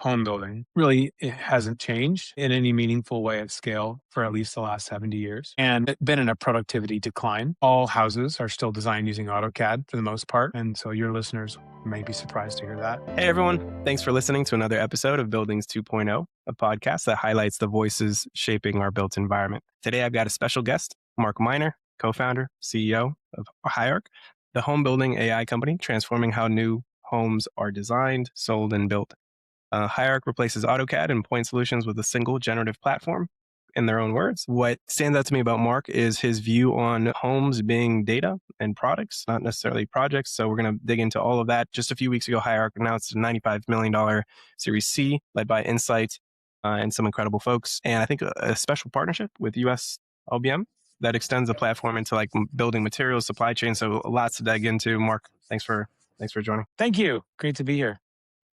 home building. Really, it hasn't changed in any meaningful way at scale for at least the last 70 years and it's been in a productivity decline. All houses are still designed using AutoCAD for the most part. And so your listeners may be surprised to hear that. Hey, everyone. Thanks for listening to another episode of Buildings 2.0, a podcast that highlights the voices shaping our built environment. Today, I've got a special guest, Marc Minor, co-founder, CEO of Higharc, the home building AI company transforming how new homes are designed, sold, and built. Higharc replaces AutoCAD and point solutions with a single generative platform. In their own words, what stands out to me about Marc is his view on homes being data and products, not necessarily projects. So we're going to dig into all of that. Just a few weeks ago, Higharc announced a $95 million Series C led by Insight and some incredible folks. And I think a special partnership with US LBM that extends the platform into like building materials, supply chain. So lots to dig into. Marc, thanks for joining. Thank you. Great to be here.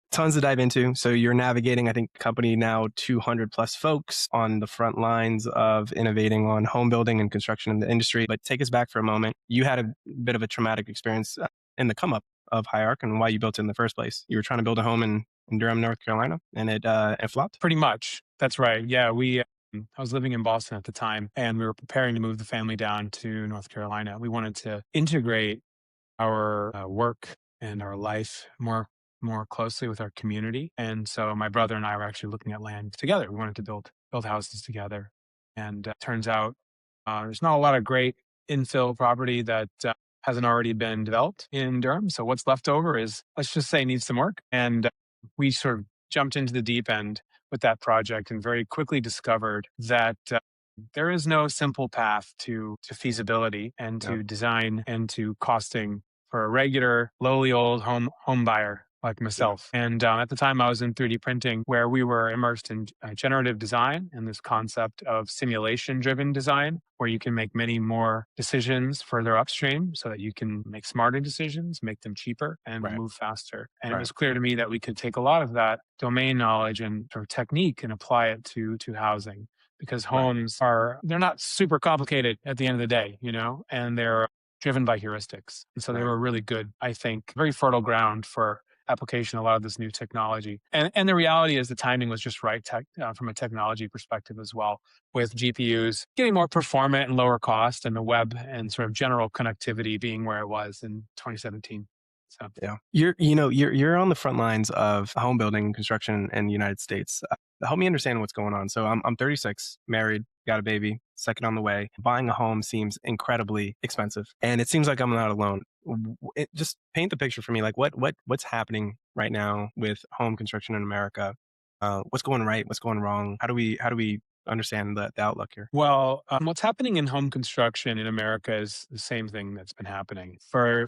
Tons to dive into. So you're navigating, I think, company now 200 plus folks on the front lines of innovating on home building and construction in the industry. But take us back for a moment. You had a bit of a traumatic experience in the come up of Higharc and why you built it in the first place. You were trying to build a home in Durham, North Carolina, and it flopped. Pretty much. That's right. Yeah, I was living in Boston at the time, and we were preparing to move the family down to North Carolina. We wanted to integrate our work and our life more closely with our community. And so my brother and I were actually looking at land together. We wanted to build houses together. And turns out there's not a lot of great infill property that hasn't already been developed in Durham. So what's left over is, let's just say, needs some work. And we sort of jumped into the deep end with that project and very quickly discovered that there is no simple path to feasibility and to design and to costing for a regular, lowly old home buyer like myself. And at the time, I was in 3D printing, where we were immersed in generative design and this concept of simulation-driven design, where you can make many more decisions further upstream so that you can make smarter decisions, make them cheaper, and move faster. And it was clear to me that we could take a lot of that domain knowledge and sort of technique and apply it to housing, because homes they're not super complicated at the end of the day, and they're driven by heuristics. And so they were really good, I think, very fertile ground for application, a lot of this new technology. And the reality is the timing was just right from a technology perspective as well, with GPUs getting more performant and lower cost, and the web and sort of general connectivity being where it was in 2017. So yeah, you're on the front lines of home building and construction in the United States. Help me understand what's going on. So I'm 36, married, got a baby, second on the way. Buying a home seems incredibly expensive, and it seems like I'm not alone. Just paint the picture for me. Like what's happening right now with home construction in America? What's going right? What's going wrong? How do we understand the outlook here? Well, what's happening in home construction in America is the same thing that's been happening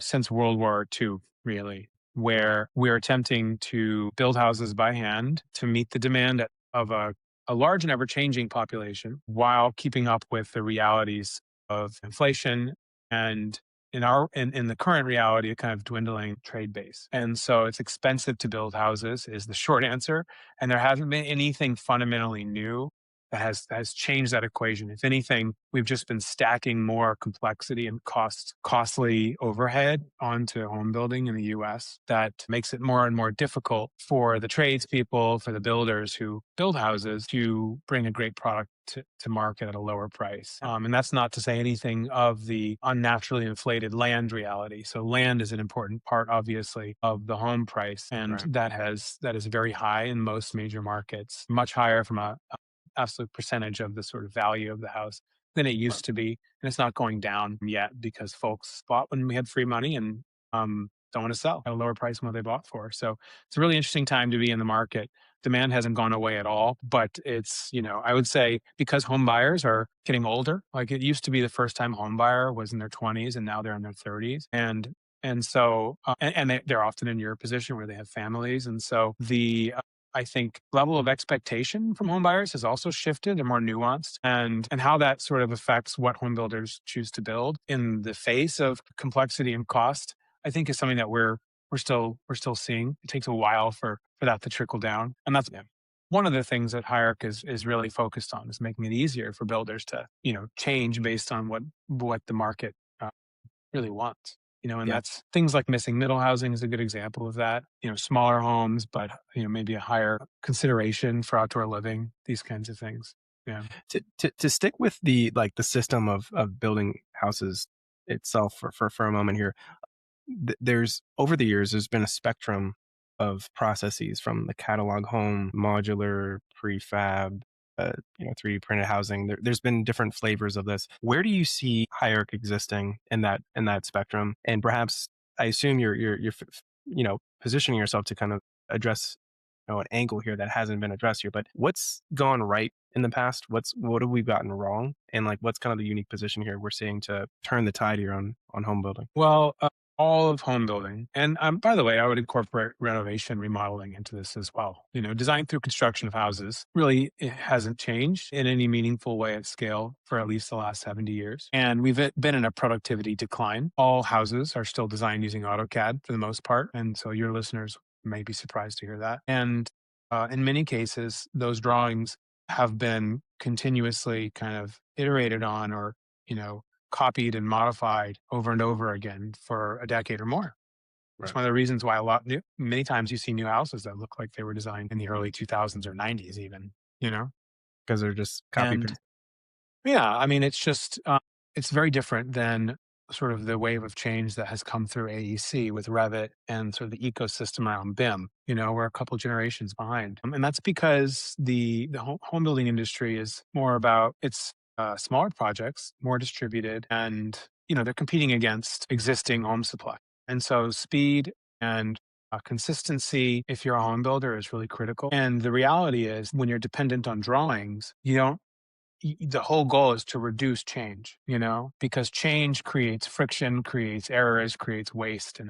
since World War II, really, where we're attempting to build houses by hand to meet the demand of a large and ever-changing population while keeping up with the realities of inflation and in the current reality, a kind of dwindling trade base. And so it's expensive to build houses is the short answer. And there hasn't been anything fundamentally new that has changed that equation. If anything, we've just been stacking more complexity and costly overhead onto home building in the US that makes it more and more difficult for the tradespeople, for the builders who build houses to bring a great product to market at a lower price. And that's not to say anything of the unnaturally inflated land reality. So land is an important part, obviously, of the home price. And that is very high in most major markets, much higher from a absolute percentage of the sort of value of the house than it used to be. And it's not going down yet because folks bought when we had free money and don't want to sell at a lower price than what they bought for. So it's a really interesting time to be in the market. Demand hasn't gone away at all, but it's, I would say because home buyers are getting older, like it used to be the first time home buyer was in their 20s and now they're in their 30s. And so, they're often in your position where they have families. And so I think level of expectation from home buyers has also shifted and more nuanced, and how that sort of affects what home builders choose to build in the face of complexity and cost, I think is something that we're still seeing. It takes a while for that to trickle down. And that's one of the things that Higharc is really focused on, is making it easier for builders to, change based on what the market really wants. And Yeah. that's things like missing middle housing is a good example of that. Smaller homes, but maybe a higher consideration for outdoor living, these kinds of things. Yeah. To stick with the system of building houses itself for a moment here, there's over the years there's been a spectrum of processes from the catalog home, modular, prefab, 3D printed housing. There's been different flavors of this. Where do you see Hierarch existing in that spectrum? And perhaps I assume you're positioning yourself to kind of address an angle here that hasn't been addressed here. But what's gone right in the past? What have we gotten wrong? And like what's kind of the unique position here we're seeing to turn the tide here on home building? Well, all of home building, and by the way, I would incorporate renovation, remodeling into this as well. Design through construction of houses really it hasn't changed in any meaningful way at scale for at least the last 70 years. And we've been in a productivity decline. All houses are still designed using AutoCAD for the most part. And so your listeners may be surprised to hear that. And in many cases, those drawings have been continuously kind of iterated on or, you know, copied and modified over and over again for a decade or more. It's Right. one of the reasons why many times you see new houses that look like they were designed in the early 2000s or 90s even, you know? Because they're just copy And paste. yeah, I mean, it's just, it's very different than sort of the wave of change that has come through AEC with Revit and sort of the ecosystem around BIM. We're a couple generations behind. And that's because the home building industry is more about it's smaller projects, more distributed, and, they're competing against existing home supply. And so speed and consistency, if you're a home builder, is really critical. And the reality is, when you're dependent on drawings, you don't the whole goal is to reduce change, because change creates friction, creates errors, creates waste,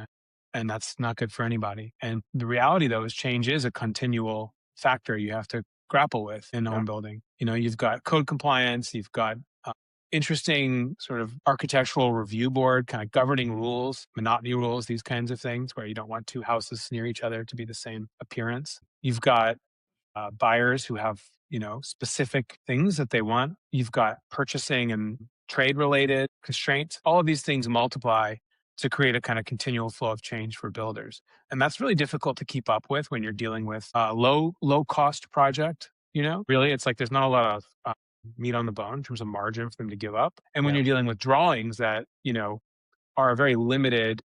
and that's not good for anybody. And the reality, though, is change is a continual factor you have to grapple with in Yeah. home building. You've got code compliance, you've got interesting sort of architectural review board, kind of governing rules, monotony rules, these kinds of things, where you don't want two houses near each other to be the same appearance. You've got buyers who have specific things that they want. You've got purchasing and trade related constraints. All of these things multiply to create a kind of continual flow of change for builders, and that's really difficult to keep up with when you're dealing with a low cost project. Really, it's like there's not a lot of meat on the bone in terms of margin for them to give up. And when Yeah. you're dealing with drawings that are very limited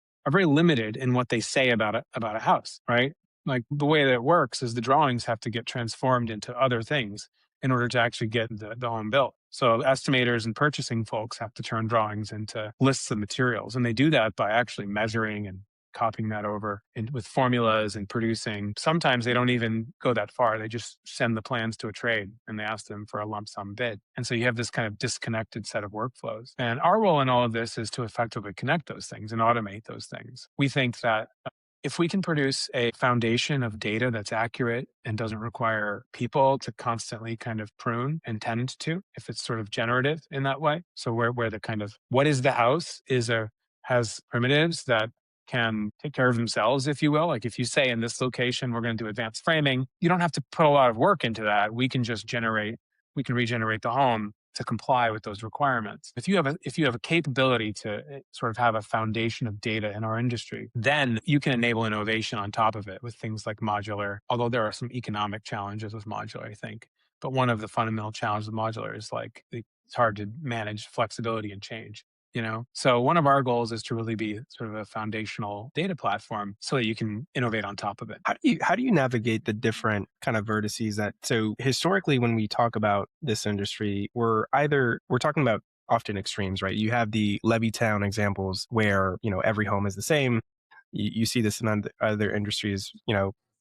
in what they say about a house, right? Like the way that it works is the drawings have to get transformed into other things in order to actually get the home built. So estimators and purchasing folks have to turn drawings into lists of materials, and they do that by actually measuring and copying that over with formulas and producing. Sometimes they don't even go that far. They just send the plans to a trade and they ask them for a lump sum bid. And so you have this kind of disconnected set of workflows. And our role in all of this is to effectively connect those things and automate those things. We think that if we can produce a foundation of data that's accurate and doesn't require people to constantly kind of prune and tend to, if it's sort of generative in that way. So where the kind of what is the house has primitives that can take care of themselves, if you will. Like if you say in this location, we're going to do advanced framing, you don't have to put a lot of work into that. We can regenerate the home to comply with those requirements. If you have a capability to sort of have a foundation of data in our industry, then you can enable innovation on top of it with things like modular, although there are some economic challenges with modular, I think. But one of the fundamental challenges with modular is like it's hard to manage flexibility and change. So one of our goals is to really be sort of a foundational data platform so that you can innovate on top of it. How do you navigate the different kind of vertices that so historically when we talk about this industry, we're talking about often extremes, right? You have the Levittown examples where, every home is the same. You see this in other industries,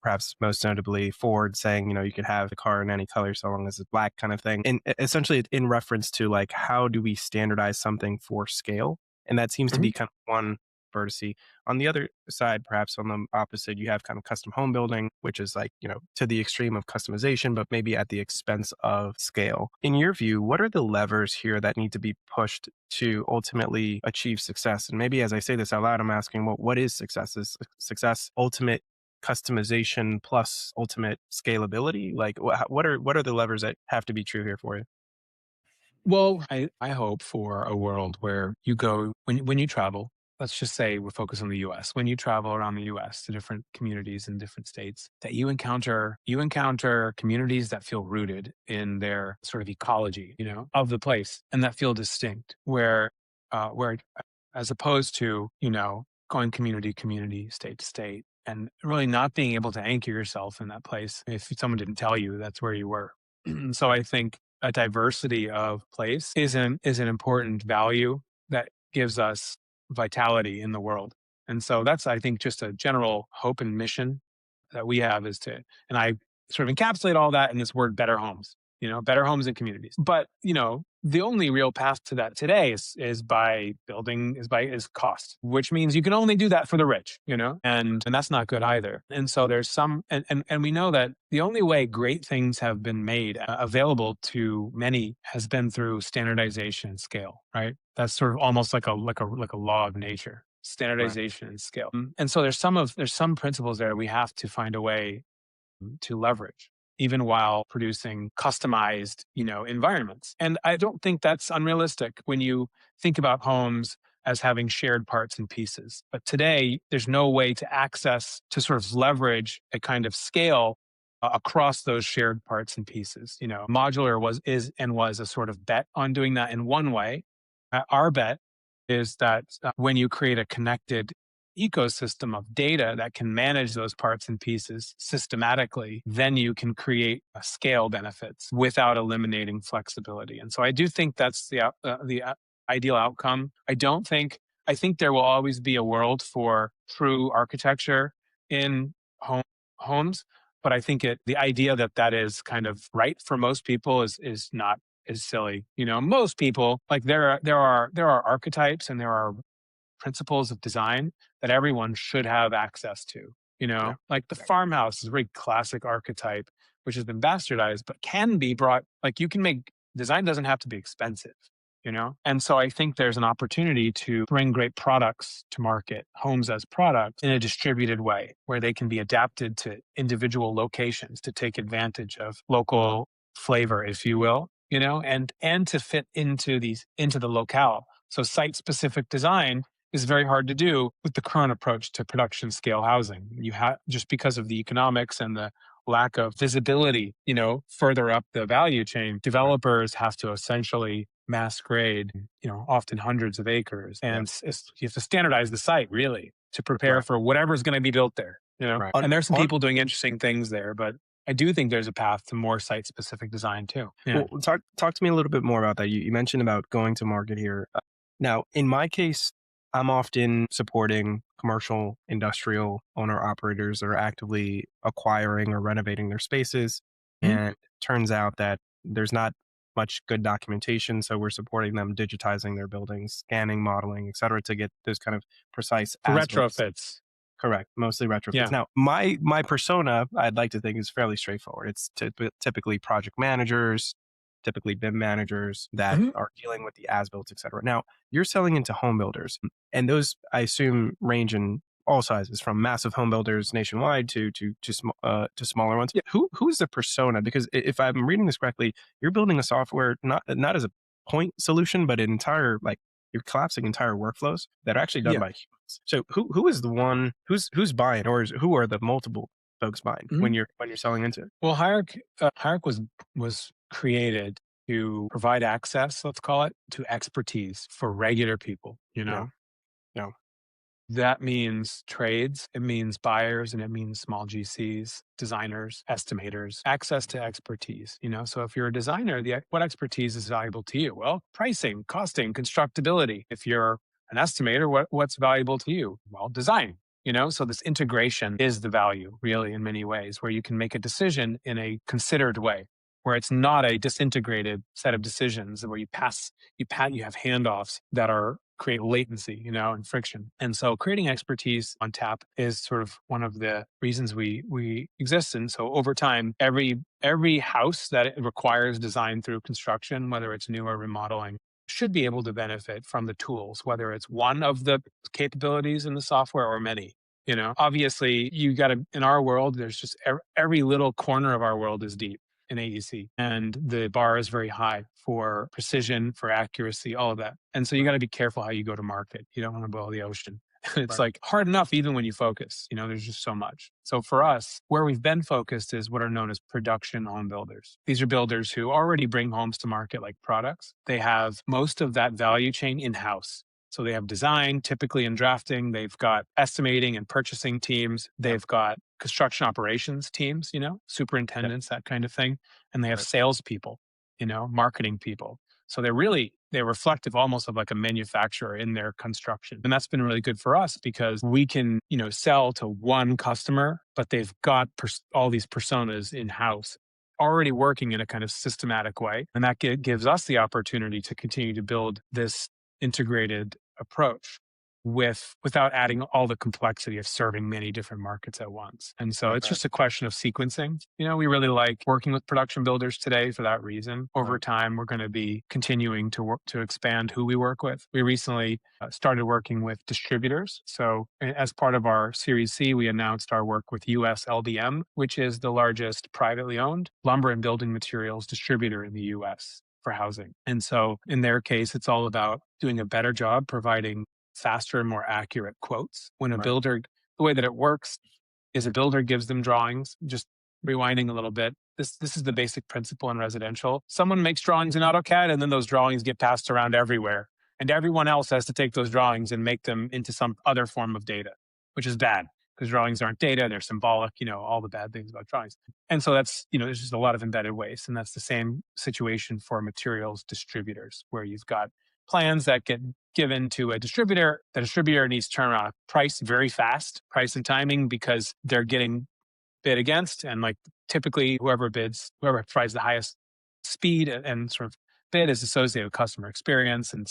perhaps most notably Ford saying, you could have the car in any color so long as it's black kind of thing. And essentially in reference to like, how do we standardize something for scale? And that seems to Mhm. be kind of one vertice. On the other side, perhaps on the opposite, you have kind of custom home building, which is like, to the extreme of customization, but maybe at the expense of scale. In your view, what are the levers here that need to be pushed to ultimately achieve success? And maybe as I say this out loud, I'm asking, well, what is success? Is success ultimate customization plus ultimate scalability? Like what are the levers that have to be true here for you? Well, I hope for a world where you go when you travel. let's just say we focus on the US. When you travel around the US to different communities in different states, that you encounter communities that feel rooted in their sort of ecology, of the place, and that feel distinct, where as opposed to, going community, community, state to state, and really not being able to anchor yourself in that place if someone didn't tell you that's where you were. So Right. I think a diversity of place is an important value that gives us vitality in the world. And so that's, I think, just a general hope and mission that we have is to, and I sort of encapsulate all that in this word better homes, better homes and communities. But, the only real path to that today is by building, is cost, which means you can only do that for the rich, and that's not good either. And so there's some, and we know that the only way great things have been made available to many has been through standardization and scale, right? That's sort of almost like a law of nature, Right. standardization and scale. And so there's some principles there we have to find a way to leverage, even while producing customized, environments. And I don't think that's unrealistic when you think about homes as having shared parts and pieces. But today, there's no way to sort of leverage a kind of scale across those shared parts and pieces. Modular was a sort of bet on doing that in one way. Our bet is that when you create a connected ecosystem of data that can manage those parts and pieces systematically, then you can create scale benefits without eliminating flexibility. And so I do think that's the ideal outcome. I think there will always be a world for true architecture in home, homes, but I think the idea that that is kind of right for most people is not is silly. Most people, like, there are archetypes and there are principles of design that everyone should have access to. Yeah. Like the farmhouse is a very classic archetype, which has been bastardized, but can be brought, like, you can make design doesn't have to be expensive, And so I think there's an opportunity to bring great products to market, homes as products, in a distributed way where they can be adapted to individual locations to take advantage of local flavor, if you will, and to fit into the locale. So site specific design is very hard to do with the current approach to production scale housing. You have, just because of the economics and the lack of visibility, further up the value chain, Right. developers have to essentially mass grade, often hundreds of acres, Yeah. and you have to standardize the site really to prepare Right. for whatever's going to be built there. Right. And there's some On people doing interesting things there, but I do think there's a path to more site specific design too. Yeah. Well, talk to me a little bit more about that. You mentioned about going to market here. Now, in my case, I'm often supporting commercial, industrial owner operators that are actively acquiring or renovating their spaces. Mhm. And turns out that there's not much good documentation. So we're supporting them digitizing their buildings, scanning, modeling, et cetera, to get those kind of precise For as built. retrofits. Correct. Mostly retrofits. Yeah. Now, my persona, I'd like to think, is fairly straightforward. It's typically project managers, typically BIM managers that Mhm. are dealing with the as-built, et cetera. Now, you're selling into home builders, and those, I assume, range in all sizes, from massive home builders nationwide to smaller ones. Yeah. Who's the persona? Because if I'm reading this correctly, you're building a software not as a point solution, but an entire, like, you're collapsing entire workflows that are actually done Yeah. by humans. So who is the one who's buying, or who are the multiple folks buying Mhm. when you're selling into it? Well, Hierarch was created to provide access, let's call it, to expertise for regular people. Yeah, yeah, That means trades, it means buyers, and it means small GCs, designers, estimators, access to expertise. So if you're a designer, what expertise is valuable to you? Well, pricing, costing, constructability. If you're an estimator, what's valuable to you? Well, design. So this integration is the value, really, in many ways, where you can make a decision in a considered way, where it's not a disintegrated set of decisions where you have handoffs that are create latency, and friction. And so creating expertise on tap is sort of one of the reasons we exist. And so over time, every house that it requires design through construction, whether it's new or remodeling, should be able to benefit from the tools, whether it's one of the capabilities in the software or many. Obviously, you got to, in our world, there's just every little corner of our world is deep. in AEC. And the bar is very high for precision, for accuracy, all of that. And so you got to be careful how you go to market. You don't want to boil the ocean. It's Right. like hard enough even when you focus, there's just so much. So for us, where we've been focused is what are known as production home builders. These are builders who already bring homes to market like products. They have most of that value chain in-house. So they have design, typically in drafting. They've got estimating and purchasing teams. Yep. They've got construction operations teams, Yep. superintendents, that kind of thing. And they have Right. salespeople, marketing people. So they're reflective almost of like a manufacturer in their construction. And that's been really good for us because we can, sell to one customer, but they've got all these personas in house already working in a kind of systematic way. And that gives us the opportunity to continue to build this integrated approach without adding all the complexity of serving many different markets at once. And so Right. it's just a question of sequencing. We really like working with production builders today for that reason. Over Right. time, we're going to be continuing to work to expand who we work with. We recently started working with distributors. So as part of our Series C, we announced our work with US LBM, which is the largest privately owned lumber and building materials distributor in the US for housing. And so in their case, it's all about doing a better job providing faster and more accurate quotes. When a Right. builder, the way that it works is a builder gives them drawings, just rewinding a little bit. This is the basic principle in residential. Someone makes drawings in AutoCAD and then those drawings get passed around everywhere. And everyone else has to take those drawings and make them into some other form of data, which is bad because drawings aren't data, they're symbolic, all the bad things about drawings. And so that's, there's just a lot of embedded waste. And that's the same situation for materials distributors, where you've got plans that get given to a distributor. The distributor needs to turn around a price very fast, price and timing, because they're getting bid against. And like typically whoever provides the highest speed and sort of bid is associated with customer experience. And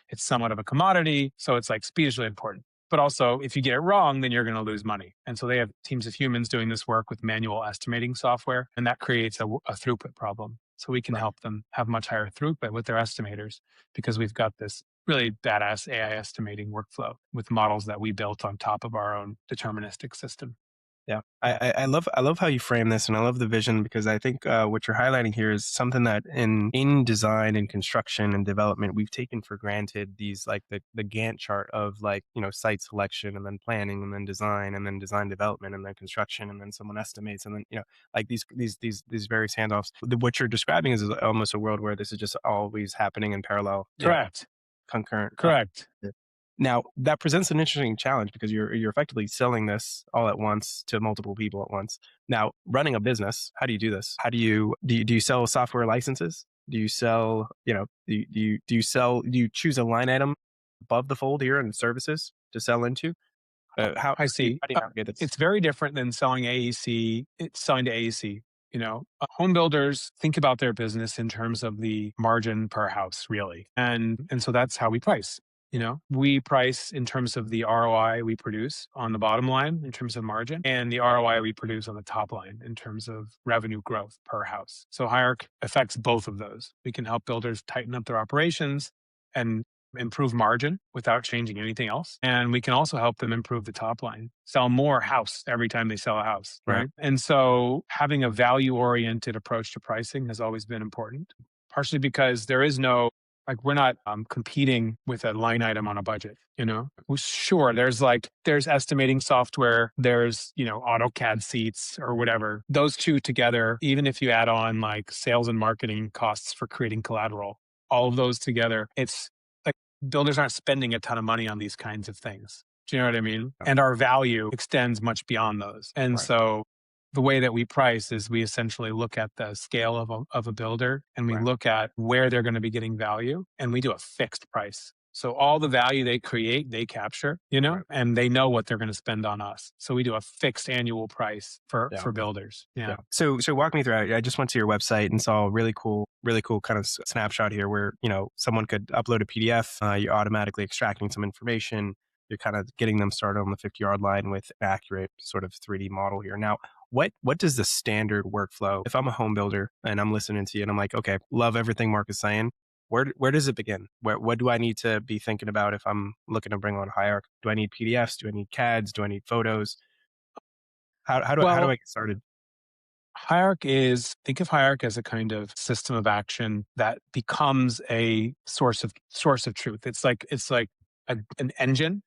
it's somewhat of a commodity. So it's like speed is really important. But also, if you get it wrong, then you're going to lose money. And so they have teams of humans doing this work with manual estimating software, and that creates a throughput problem. So we can Right. help them have much higher throughput with their estimators because we've got this really badass AI estimating workflow with models that we built on top of our own deterministic system. Yeah, I love how you frame this, and I love the vision because I think what you're highlighting here is something that in design and construction and development we've taken for granted. These like the Gantt chart of like site selection and then planning and then design development and then construction and then someone estimates and then like these various handoffs. What you're describing is almost a world where this is just always happening in parallel, Correct. concurrent. Correct. Now that presents an interesting challenge because you're effectively selling this all at once to multiple people at once. Now, running a business, how do you do this? How do you sell software licenses? Do you sell, do you choose a line item above the fold here in services to sell into? How I do you, see. how do you navigate this? It's very different than selling AEC. It's selling to AEC. Home builders think about their business in terms of the margin per house, really, and so that's how we price. We price in terms of the ROI we produce on the bottom line in terms of margin, and the ROI we produce on the top line in terms of revenue growth per house. So Higharc affects both of those. We can help builders tighten up their operations and improve margin without changing anything else. And we can also help them improve the top line, sell more house every time they sell a house. Right. Right. And so having a value oriented approach to pricing has always been important, partially because there is no, like, we're not competing with a line item on a budget. Well, sure, there's estimating software, there's, AutoCAD seats or whatever. Those two together, even if you add on like sales and marketing costs for creating collateral, all of those together, it's like builders aren't spending a ton of money on these kinds of things. Do you know what I mean? Yeah. And our value extends much beyond those. And Right. so the way that we price is we essentially look at the scale of a builder and we Right. look at where they're going to be getting value and we do a fixed price. So all the value they create, they capture, Right. and they know what they're going to spend on us. So we do a fixed annual price for Yeah. builders. Yeah. So walk me through. I just went to your website and saw a really cool kind of snapshot here where someone could upload a PDF. You're automatically extracting some information. You're kind of getting them started on the 50-yard line with an accurate sort of 3D model here. Now, what does the standard workflow? If I'm a home builder and I'm listening to you and I'm like, okay, love everything Mark is saying. Where does it begin? What do I need to be thinking about if I'm looking to bring on Higharc? Do I need PDFs? Do I need CADs? Do I need photos? How do I Well, get started? Think of Higharc as a kind of system of action that becomes a source of truth. It's like an engine,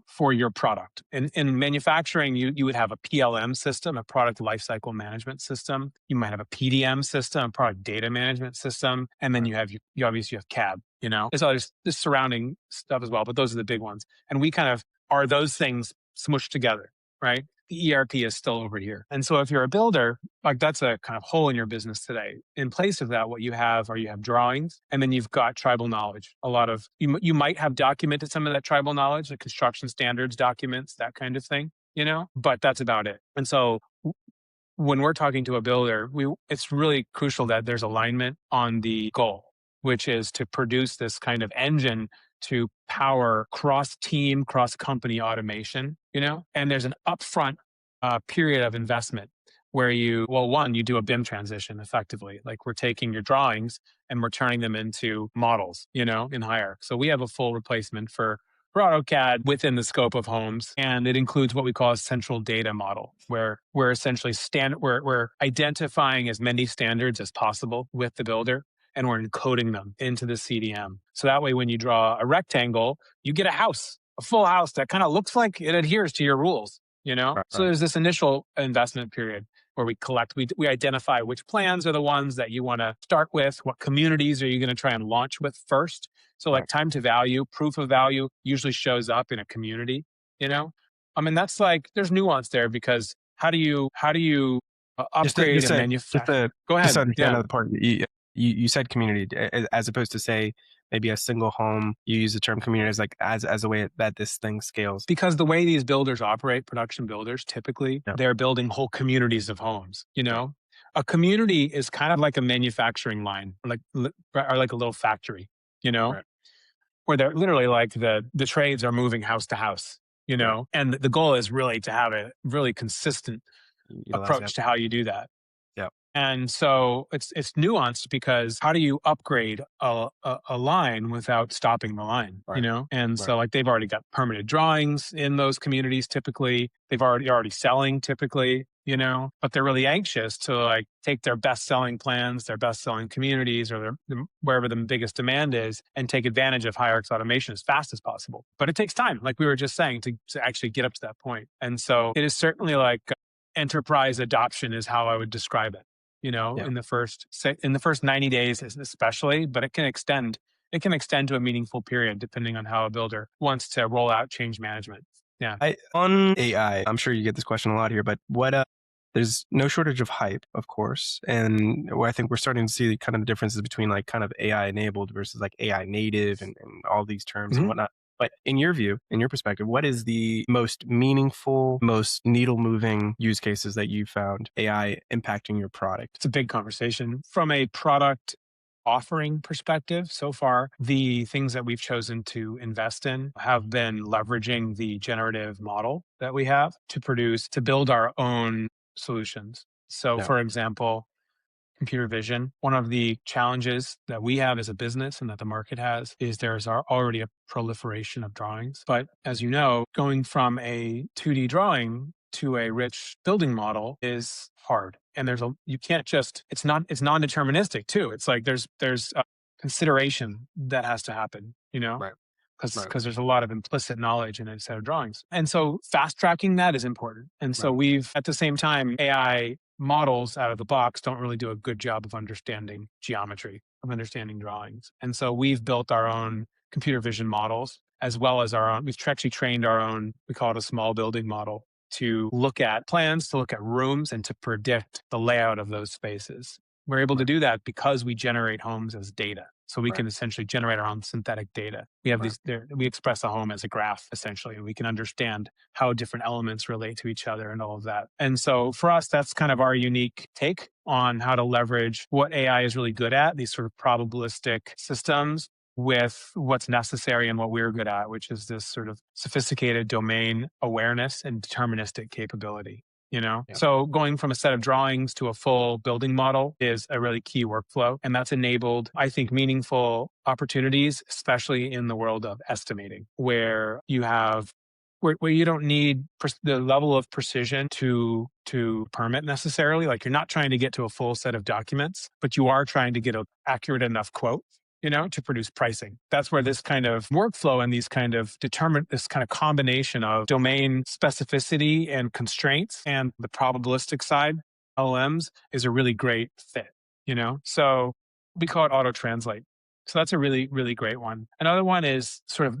for your product. In manufacturing, you would have a PLM system, a product lifecycle management system. You might have a PDM system, a product data management system, and then Right. you obviously have CAD. There's others, there's surrounding stuff as well, but those are the big ones. And we kind of are those things smushed together, right? The ERP is still over here. And so if you're a builder, like that's a kind of hole in your business today. In place of that, what you have drawings, and then you've got tribal knowledge. A lot of you might have documented some of that tribal knowledge, like construction standards documents, that kind of thing, but that's about it. And so when we're talking to a builder, it's really crucial that there's alignment on the goal, which is to produce this kind of engine to power cross-team, cross-company automation, and there's an upfront period of investment where you do a BIM transition effectively. Like we're taking your drawings and we're turning them into models, in Higharc. So we have a full replacement for AutoCAD within the scope of homes. And it includes what we call a central data model, where we're essentially we're identifying as many standards as possible with the builder, and we're encoding them into the CDM. So that way, when you draw a rectangle, you get a full house that kind of looks like it adheres to your rules, Right. So there's this initial investment period where we identify which plans are the ones that you want to start with, what communities are you going to try and launch with first. So like time to value, proof of value usually shows up in a community, that's like, there's nuance there because how do you upgrade and manufacture? Go ahead. Just to understand another part, you said community as opposed to say maybe a single home. You use the term community as like as a way that this thing scales. Because the way these builders operate, production builders, typically they're building whole communities of homes. A community is kind of like a manufacturing line, or like a little factory. Where they're literally like the trades are moving house to house. And the goal is really to have a really consistent approach to how you do that. Yeah. And so it's nuanced because how do you upgrade a line without stopping the line, And so like they've already got permitted drawings in those communities typically. They've already selling typically, but they're really anxious to like take their best selling plans, their best selling communities, or wherever the biggest demand is, and take advantage of Higharc's automation as fast as possible. But it takes time, like we were just saying, to actually get up to that point. And so it is certainly like enterprise adoption is how I would describe it, in the first 90 days especially, but it can extend to a meaningful period depending on how a builder wants to roll out change management. Yeah. On AI, I'm sure you get this question a lot here, but there's no shortage of hype, of course. And where I think we're starting to see kind of the differences between like kind of AI enabled versus like AI native and all these terms and whatnot. But in your view, in your perspective, what is the most meaningful, most needle moving use cases that you found AI impacting your product? It's a big conversation. From a product offering perspective, so far, the things that we've chosen to invest in have been leveraging the generative model that we have to build our own solutions. So, for example, computer vision. One of the challenges that we have as a business and that the market has is there's already a proliferation of drawings. But as you know, going from a 2D drawing to a rich building model is hard. And it's non-deterministic too. It's like there's a consideration that has to happen, because there's a lot of implicit knowledge in a set of drawings. And so fast tracking that is important. And so we've, at the same time, AI models out of the box don't really do a good job of understanding geometry, of understanding drawings. And so we've built our own computer vision models, as well as we've actually trained our own, we call it a small building model, to look at plans, to look at rooms, and to predict the layout of those spaces. We're able to do that because we generate homes as data. So we can essentially generate our own synthetic data. We have we express a home as a graph, essentially, and we can understand how different elements relate to each other and all of that. And so for us, that's kind of our unique take on how to leverage what AI is really good at, these sort of probabilistic systems, with what's necessary and what we're good at, which is this sort of sophisticated domain awareness and deterministic capability. So going from a set of drawings to a full building model is a really key workflow. And that's enabled, I think, meaningful opportunities, especially in the world of estimating, where you have where you don't need the level of precision to permit necessarily. Like you're not trying to get to a full set of documents, but you are trying to get an accurate enough quote, to produce pricing. That's where this kind of workflow and this kind of combination of domain specificity and constraints and the probabilistic side, LLMs, is a really great fit. So we call it auto translate. So that's a really, really great one. Another one is sort of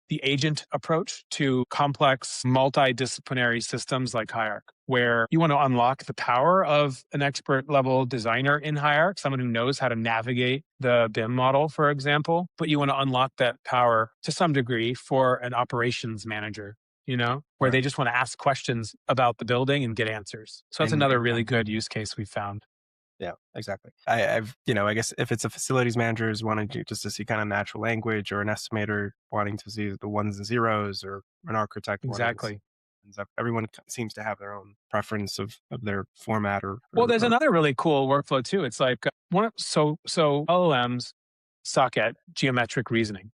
the agent approach to complex multidisciplinary systems like Higharc, where you want to unlock the power of an expert level designer in Higharc, someone who knows how to navigate the BIM model, for example, but you want to unlock that power to some degree for an operations manager, where Right. they just want to ask questions about the building and get answers. So that's another really good use case we found. Yeah, exactly. I guess if it's a facilities manager is wanting to see kind of natural language, or an estimator wanting to see the ones and zeros, or an architect wanting to see Exactly. everyone seems to have their own preference of their format Well, there's or another really cool workflow too. It's like so LLMs suck at geometric reasoning,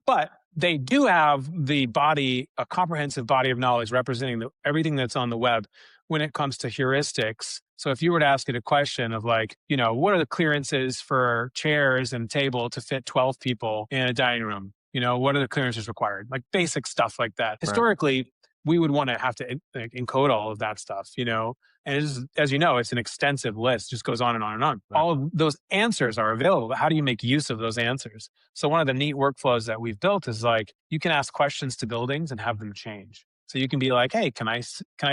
but they do have a comprehensive body of knowledge representing everything that's on the web when it comes to heuristics. So if you were to ask it a question of like, what are the clearances for chairs and table to fit 12 people in a dining room? What are the clearances required? Like basic stuff like that. right, Historically, we would want to have to encode all of that stuff, and as you know, it's an extensive list, just goes on and on and on. right. All of those answers are available. But how do you make use of those answers? So one of the neat workflows that we've built is like, you can ask questions to buildings and have them change. So you can be like, hey, can I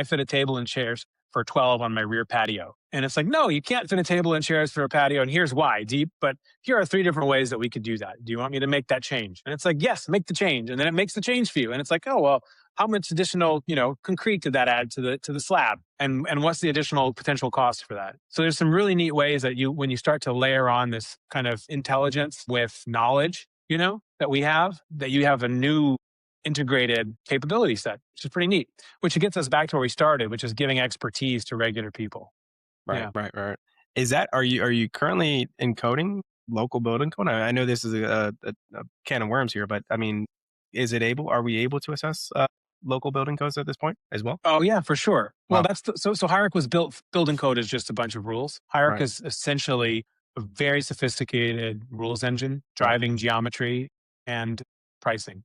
fit a table and chairs for 12 on my rear patio? And it's like, no, you can't fit a table and chairs for a patio. And here's why. But here are 3 different ways that we could do that. Do you want me to make that change? And it's like, yes, make the change. And then it makes the change for you. And it's like, oh, well, how much additional, concrete did that add to the slab? And what's the additional potential cost for that? So there's some really neat ways that when you start to layer on this kind of intelligence with knowledge, that you have a new integrated capability set, which is pretty neat, which gets us back to where we started, which is giving expertise to regular people. Right, Yeah. right. Are you currently encoding local building code? I know this is a can of worms here, but I mean, are we able to assess local building codes at this point as well? Oh yeah, for sure. Well, Wow. that's so Hierarch was built. Building code is just a bunch of rules. Hierarch Right, is essentially a very sophisticated rules engine, right, driving geometry and pricing.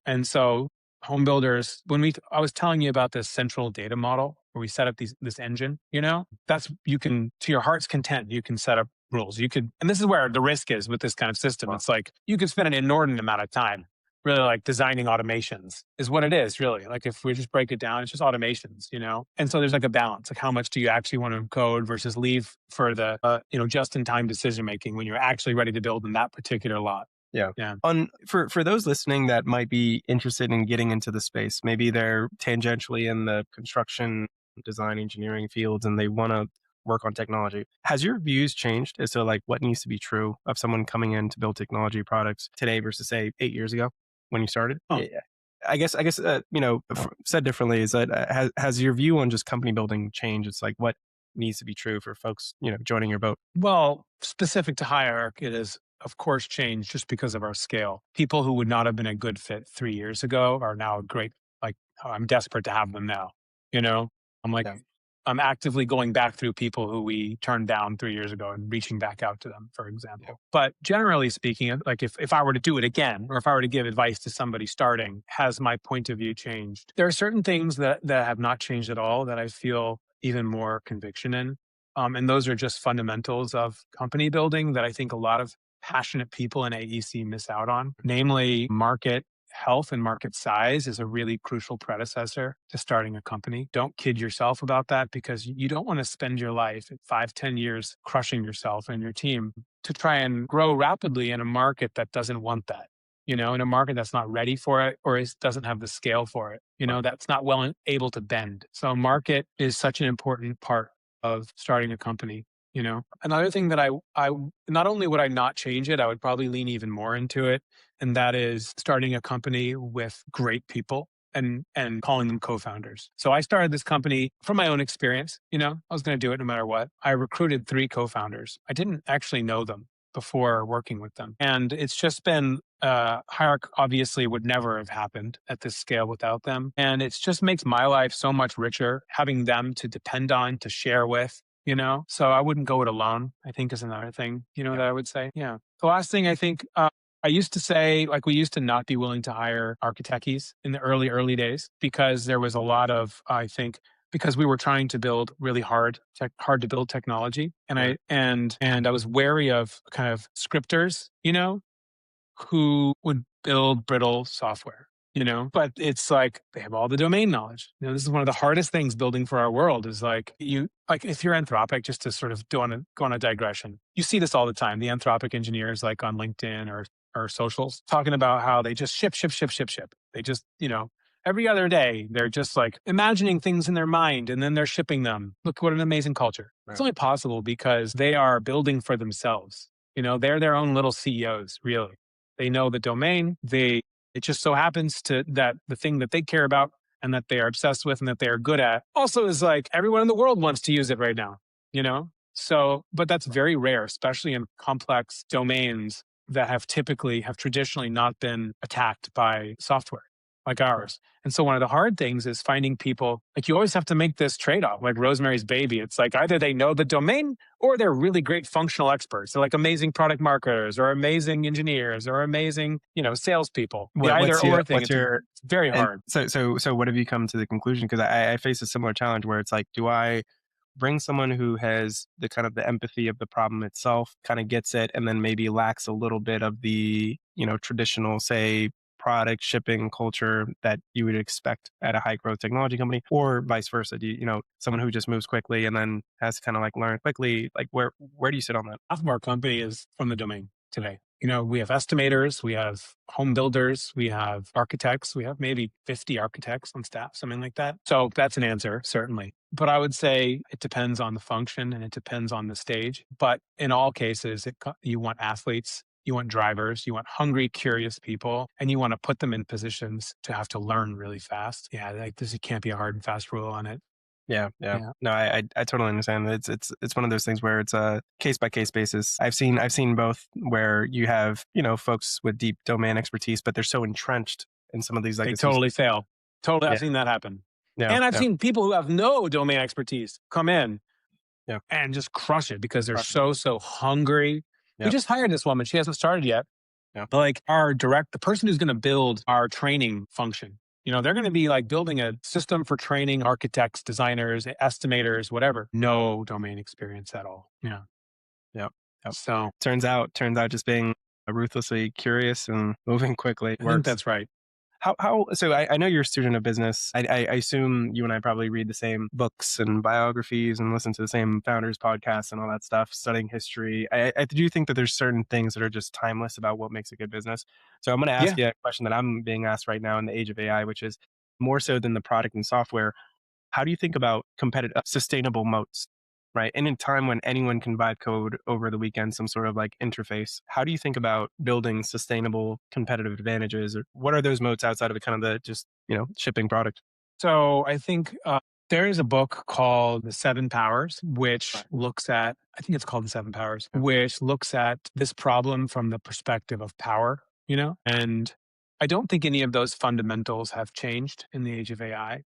And so home builders, I was telling you about this central data model where we set up this engine. That's you can to your heart's content. You can set up rules. You could, and this is where the risk is with this kind of system. wow. It's like you could spend an inordinate amount of time really like designing automations is what it is really. Like if we just break it down, it's just automations. And so there's like a balance, like how much do you actually want to code versus leave for the just in time decision making when you're actually ready to build in that particular lot. Yeah. Yeah. For those listening that might be interested in getting into the space, maybe they're tangentially in the construction, design, engineering fields, and they want to work on technology. Has your views changed as to like what needs to be true of someone coming in to build technology products today versus say 8 years ago when you started? Oh, Yeah. I guess said differently is that has your view on just company building changed? It's like what needs to be true for folks joining your boat. well, specific to Hierarch, it is of course changed just because of our scale. People who would not have been a good fit 3 years ago are now a great, like, I'm desperate to have them now. You know, I'm like, Yeah. I'm actively going back through people who we turned down 3 years ago and reaching back out to them, for example. Yeah. But generally speaking, like if I were to do it again, or if I were to give advice to somebody starting, has my point of view changed? There are certain things that have not changed at all that I feel even more conviction in. And those are just fundamentals of company building that I think a lot of passionate people in AEC miss out on, namely market health and market size is a really crucial predecessor to starting a company. Don't kid yourself about that because you don't want to spend your life at 5, 10 years crushing yourself and your team to try and grow rapidly in a market that doesn't want that. In a market that's not ready for it or doesn't have the scale for it, Right. that's not well able to bend. So market is such an important part of starting a company. Another thing that I not only would I not change it, I would probably lean even more into it. And that is starting a company with great people and calling them co-founders. So I started this company from my own experience. I was going to do it no matter what. I recruited 3 co-founders. I didn't actually know them before working with them. And it's just been, Hierarch obviously would never have happened at this scale without them. And it just makes my life so much richer having them to depend on, to share with, So I wouldn't go it alone, I think is another thing, that I would say. Yeah. The last thing I think, I used to say, like, we used to not be willing to hire architects in the early days because there was a lot of, I think, because we were trying to build really hard to build technology. And Right. and I was wary of kind of scripters, who would build brittle software, but it's like they have all the domain knowledge. This is one of the hardest things building for our world is like if you're Anthropic, just to sort of go on a digression, you see this all the time. The Anthropic engineers like on LinkedIn or socials talking about how they just ship. They just, every other day, they're just like imagining things in their mind and then they're shipping them. Look what an amazing culture. Right. It's only possible because they are building for themselves. They're their own little CEOs, really. They know the domain. It just so happens that the thing that they care about and that they are obsessed with and that they are good at also is like everyone in the world wants to use it right now, So, but that's very rare, especially in complex domains that have traditionally not been attacked by software like ours. And so one of the hard things is finding people, like you always have to make this trade-off, like Rosemary's Baby. It's like either they know the domain or they're really great functional experts. They're like amazing product marketers or amazing engineers or amazing, salespeople. The either or thing, it's very hard. So what have you come to the conclusion? Because I face a similar challenge where it's like, do I bring someone who has the kind of the empathy of the problem itself, kind of gets it, and then maybe lacks a little bit of the, traditional, say, product shipping culture that you would expect at a high growth technology company, or vice versa? Do someone who just moves quickly and then has to kind of like learn quickly? Like where do you sit on that? Half of our company is from the domain today. We have estimators, we have home builders, we have architects, we have maybe 50 architects on staff, something like that. So that's an answer, certainly. But I would say it depends on the function and it depends on the stage. But in all cases, you want athletes, you want drivers, you want hungry, curious people, and you want to put them in positions to have to learn really fast. Yeah, like this, it can't be a hard and fast rule on it. Yeah. No, I totally understand. It's one of those things where it's a case by case basis. I've seen both where you have, folks with deep domain expertise, but they're so entrenched in some of these They totally fail. Totally, I've seen that happen. Yeah, and I've seen people who have no domain expertise come in and just crush it because they're so hungry. We just hired this woman. She hasn't started yet. Yeah. But like the person who's going to build our training function, they're going to be like building a system for training architects, designers, estimators, whatever. No domain experience at all. Yeah. Yep. So turns out just being ruthlessly curious and moving quickly works. I think that's right. So I know you're a student of business. I assume you and I probably read the same books and biographies and listen to the same founders podcasts and all that stuff, studying history. I do think that there's certain things that are just timeless about what makes a good business. So I'm going to ask you a question that I'm being asked right now in the age of AI, which is more so than the product and software. How do you think about competitive, sustainable moats? Right. And in time when anyone can vibe code over the weekend, some sort of like interface, how do you think about building sustainable competitive advantages? Or what are those moats outside of the kind of the just, shipping product? So I think there is a book called The Seven Powers, which looks at, I think it's called The Seven Powers, which looks at this problem from the perspective of power, and I don't think any of those fundamentals have changed in the age of AI,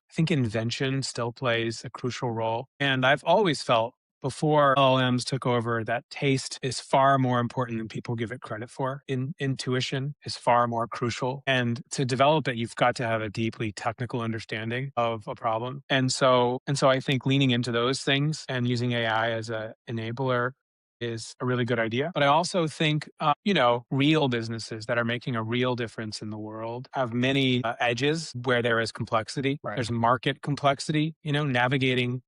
I think invention still plays a crucial role. And I've always felt before LLMs took over that taste is far more important than people give it credit for. Intuition is far more crucial. And to develop it, you've got to have a deeply technical understanding of a problem. And so I think leaning into those things and using AI as an enabler is a really good idea. But I also think, real businesses that are making a real difference in the world have many edges where there is complexity. Right. There's market complexity, navigating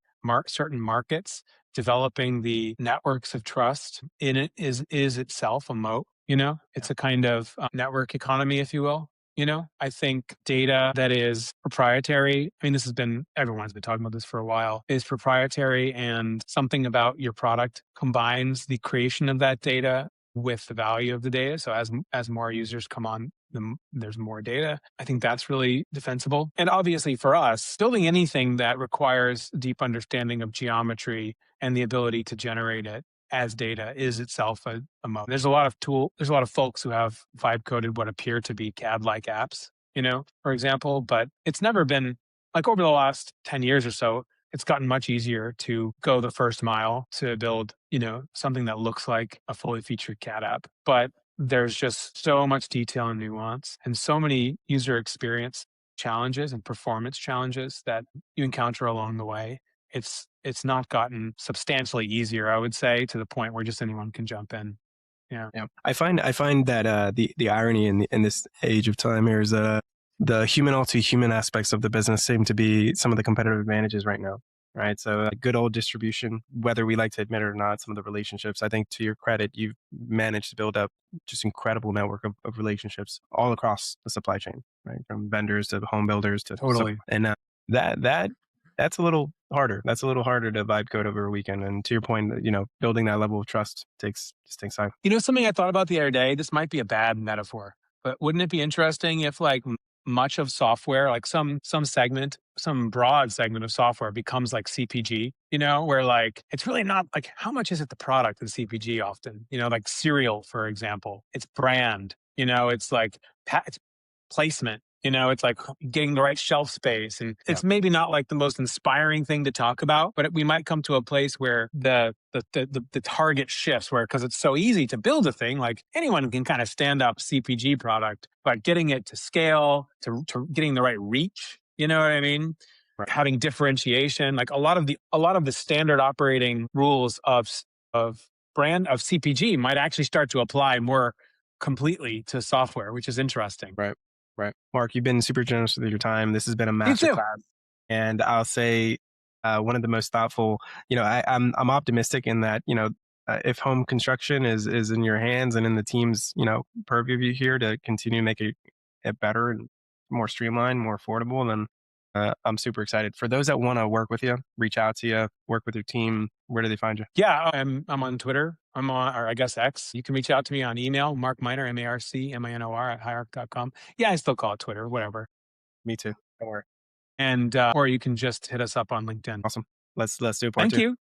certain markets, developing the networks of trust in it is itself a moat. It's a kind of network economy, if you will. I think data that is proprietary, I mean, everyone's been talking about this for a while, is proprietary, and something about your product combines the creation of that data with the value of the data. So as more users come on, there's more data. I think that's really defensible. And obviously for us, building anything that requires deep understanding of geometry and the ability to generate it as data is itself a mode. There's a lot of folks who have vibe coded what appear to be CAD-like apps, for example, but it's never been like over the last 10 years or so, it's gotten much easier to go the first mile to build, something that looks like a fully featured CAD app. But there's just so much detail and nuance and so many user experience challenges and performance challenges that you encounter along the way. It's not gotten substantially easier, I would say, to the point where just anyone can jump in. Yeah. Yeah, I find that the irony in this age of time here is that the human to human aspects of the business seem to be some of the competitive advantages right now. Right, so good old distribution, whether we like to admit it or not, some of the relationships. I think to your credit, you've managed to build up just incredible network of relationships all across the supply chain, right, from vendors to home builders to Totally. and that that that's a little harder. That's a little harder to vibe code over a weekend. And to your point, building that level of trust takes time. Something I thought about the other day, this might be a bad metaphor, but wouldn't it be interesting if like much of software, like some broad segment of software becomes like CPG, where like it's really not like how much is it the product in CPG often, like cereal, for example, it's brand, it's like it's placement. It's like getting the right shelf space. And Yeah. it's maybe not like the most inspiring thing to talk about, but we might come to a place where the target shifts where, because it's so easy to build a thing, like anyone can kind of stand up CPG product, but getting it to scale, to getting the right reach, you know what I mean? Right. Having differentiation, like a lot of the standard operating rules of brand of CPG might actually start to apply more completely to software, which is interesting. Right. Right. Mark, you've been super generous with your time. This has been a Me too. masterclass. And I'll say one of the most thoughtful, I'm optimistic in that, if home construction is in your hands and in the team's, purview here to continue to make it better and more streamlined, more affordable, then I'm super excited. For those that want to work with you, reach out to you, work with your team, where do they find you? Yeah, I'm on Twitter. I'm on, or I guess X. You can reach out to me on email, Marc Minor, MarcMinor at Higharc.com. Yeah, I still call it Twitter, whatever. Me too. Don't worry. And or you can just hit us up on LinkedIn. Awesome. Let's do a part Thank two. you.